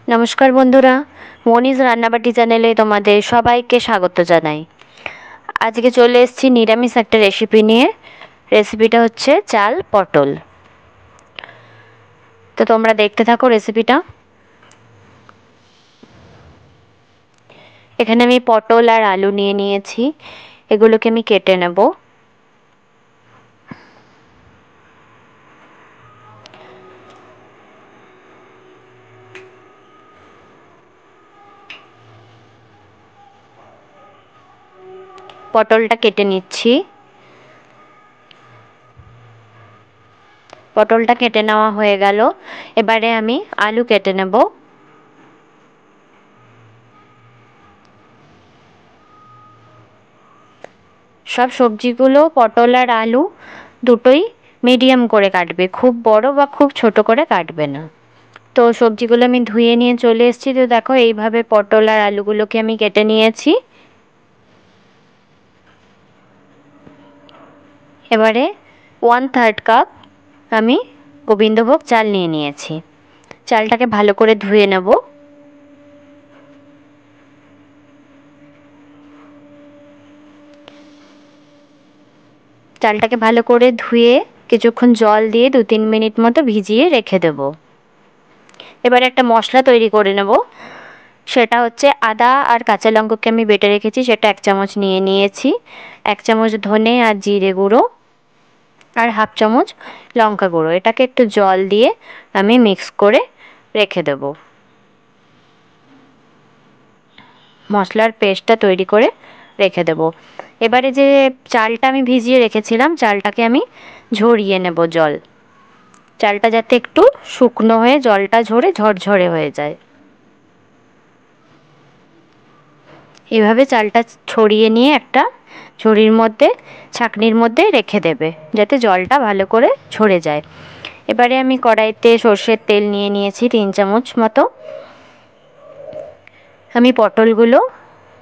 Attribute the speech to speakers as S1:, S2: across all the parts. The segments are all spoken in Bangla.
S1: নমস্কার বন্ধুরা, মনিজ রান্নাবাটি চ্যানেলে তোমাদের সবাইকে স্বাগত জানাই। আজকে চলে এসেছি নিরামিষ একটা রেসিপি নিয়ে। রেসিপিটা হচ্ছে চাল পটল। তো তোমরা দেখতে থাকো রেসিপিটা। এখানে আমি পটল আর আলু নিয়ে নিয়েছি, এগুলোকে আমি কেটে নেব। পটলটা কেটে নিচ্ছি। পটলটা কেটে নেওয়া হয়ে গেল, এবারে আমি আলু কেটে নেব। সব সবজিগুলো পটল আর আলু দুটোই মিডিয়াম করে কাটবে, খুব বড় বা খুব ছোট করে কাটবে না। তো সবজিগুলো আমি ধুয়ে নিয়ে চলে এসেছি। তো দেখো এইভাবে পটল আর আলুগুলোকে আমি কেটে নিয়েছি। এবারে 1/3 কাপ আমি গোবিন্দভোগ চাল নিয়ে নিয়েছি। চালটাকে ভালো করে ধুয়ে নেব। চালটাকে ভালো করে ধুয়ে কিছুক্ষণ জল দিয়ে 2-3 মিনিট মতো ভিজিয়ে রেখে দেব। এবারে একটা মশলা তৈরি করে নেব। সেটা হচ্ছে আদা আর কাঁচা লঙ্কাকে আমি বেটে রেখেছি, সেটা 1 চামচ নিয়ে নিয়েছি। 1 চামচ ধনে আর জিরে গুঁড়ো আর 1/2 চামচ লঙ্কা গুঁড়ো, এটাকে একটু জল দিয়ে আমি মিক্স করে রেখে দেব। মশলার পেস্টটা তৈরি করে রেখে দেব। এবারে যে চালটা আমি ভিজিয়ে রেখেছিলাম, চালটাকে আমি ঝরিয়ে নেব জল। চালটা যাতে একটু শুকনো হয়ে জলটা ঝরে ঝরঝরে হয়ে যায়। এভাবে চালটা ছড়িয়ে নিয়ে একটা ঝুড়ির মধ্যে, ছাঁকনির মধ্যে রেখে দেবে, যাতে জলটা ভালো করে ঝরে যায়। এবারে আমি কড়াইতে সর্ষের তেল নিয়ে নিয়েছি 3 চামচ মতো। আমি পটলগুলো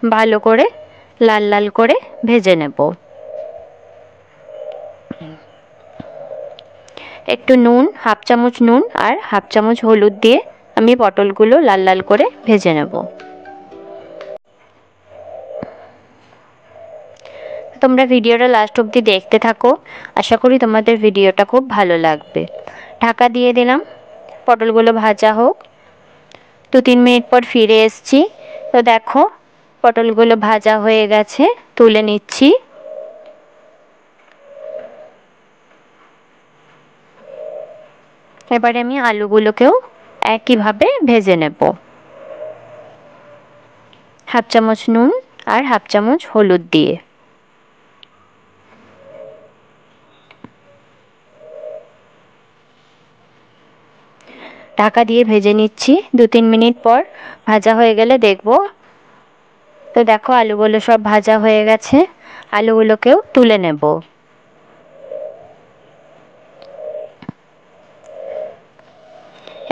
S1: ভালো করে লাল লাল করে ভেজে নেব। একটু নুন, 1/2 চামচ নুন আর 1/2 চামচ হলুদ দিয়ে আমি পটলগুলো লাল লাল করে ভেজে নেব। তোমরা ভিডিওটা লাস্ট অবধি দেখতে থাকো, আশা করি তোমাদের ভিডিওটা খুব ভালো লাগবে। ঢাকা দিয়ে দিলাম, পটলগুলো ভাজা হোক। 2-3 মিনিট পর ফিরে এসেছি। তো দেখো পটলগুলো ভাজা হয়ে গেছে, তুলে নিচ্ছি। এবারে আমি আলুগুলোকেও একইভাবে ভেজে নেব। 1/2 চামচ নুন আর 1/2 চামচ হলুদ দিয়ে। ঢাকা দিয়ে ভেজে নিচ্ছি। 2-3 মিনিট পর ভাজা হয়ে গেলে দেখব। তো দেখো আলুগুলো সব ভাজা হয়ে গেছে, আলুগুলোকেও তুলে নেব।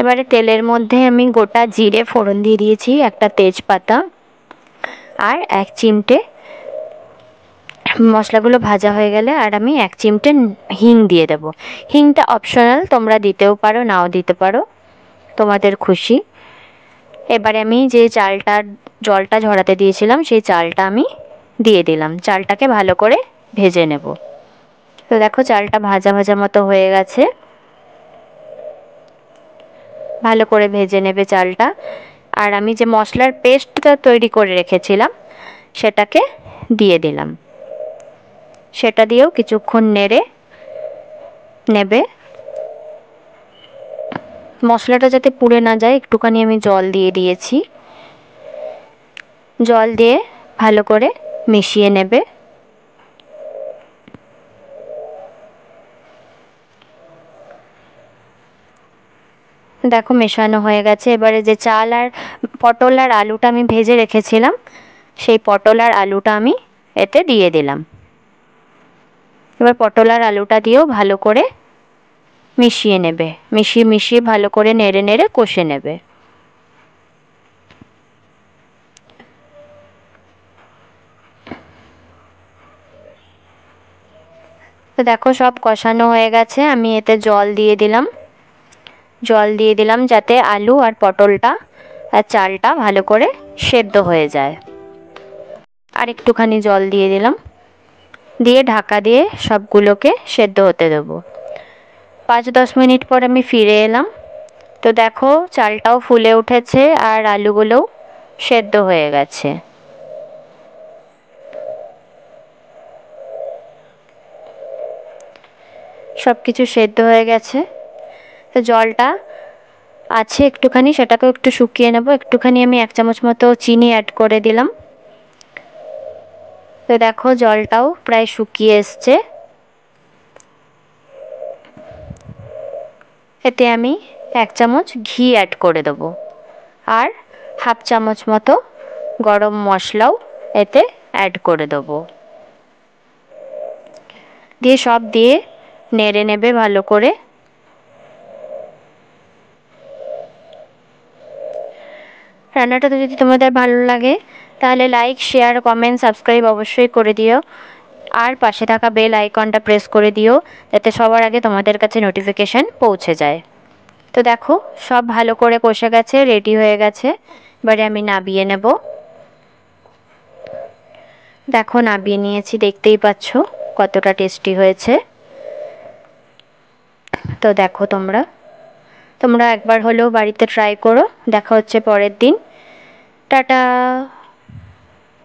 S1: এবারে তেলের মধ্যে আমি গোটা জিরে ফোড়ন দিয়ে দিয়েছি, একটা তেজপাতা আর 1 চিমটে। মশলাগুলো ভাজা হয়ে গেলে আর আমি 1 চিমটে হিং দিয়ে দেব। হিংটা অপশনাল, তোমরা দিতেও পারো নাও দিতে পারো, তোমাদের খুশি। এবারে আমি যে চালটার জলটা ঝরাতে দিয়েছিলাম সেই চালটা আমি দিয়ে দিলাম। চালটাকে ভালো করে ভেজে নেব। তো দেখো চালটা ভাজা ভাজা মতো হয়ে গেছে। ভালো করে ভেজে নেবে চালটা। আর আমি যে মশলার পেস্টটা তৈরি করে রেখেছিলাম সেটাকে দিয়ে দিলাম। সেটা দিয়েও কিছুক্ষণ নেড়ে নেবে। মশলাটা যাতে পুড়ে না যায় একটুখানি আমি জল দিয়ে দিয়েছি। জল দিয়ে ভালো করে মিশিয়ে নেবে। দেখো মেশানো হয়ে গেছে। এবারে যে চাল আর পটল আর আলুটা আমি ভেজে রেখেছিলাম সেই পটল আর আলুটা আমি এতে দিয়ে দিলাম। এবার পটল আর আলুটা দিয়েও ভালো করে মিশিয়ে নেবে। মিশিয়ে মিশিয়ে ভালো করে নেড়ে নেড়ে কষে নেবে। তো দেখো সব কষানো হয়ে গেছে, আমি এতে জল দিয়ে দিলাম। জল দিয়ে দিলাম যাতে আলু আর পটলটা আর চালটা ভালো করে সেদ্ধ হয়ে যায়। আর একটুখানি জল দিয়ে দিলাম, দিয়ে ঢাকা দিয়ে সবগুলোকে সেদ্ধ হতে দেবো। 5-10 মিনিট পর আমি ফিরে এলাম। তো দেখো চালটাও ফুলে উঠেছে আর আলুগুলোও সেদ্ধ হয়ে গেছে। সব কিছু সেদ্ধ হয়ে গেছে। তো জলটা আছে একটুখানি, সেটাকেও একটু শুকিয়ে নেব। একটুখানি আমি 1 চামচ মতো চিনি অ্যাড করে দিলাম। তো দেখো জলটাও প্রায় শুকিয়ে এসছে। এতে আমি 1 চামচ ঘি অ্যাড করে দেবো, আর 1/2 চামচ মতো গরম মশলাও এতে অ্যাড করে দেবো। দিয়ে সব দিয়ে নেড়ে নেবে ভালো করে। রান্নাটা তো যদি তোমাদের ভালো লাগে তাহলে লাইক, শেয়ার, কমেন্ট, সাবস্ক্রাইব অবশ্যই করে দিও। আর পাশে থাকা বেল আইকনটা প্রেস করে দিও, যাতে সবার আগে তোমাদের কাছে নোটিফিকেশান পৌঁছে যায়। তো দেখো সব ভালো করে কষে গেছে, রেডি হয়ে গেছে। এবারে আমি নামিয়ে নেব। দেখো নামিয়ে নিয়েছি, দেখতেই পাচ্ছ কতটা টেস্টি হয়েছে। তো দেখো তোমরা একবার হলেও বাড়িতে ট্রাই করো। দেখা হচ্ছে পরের দিন। টাটা।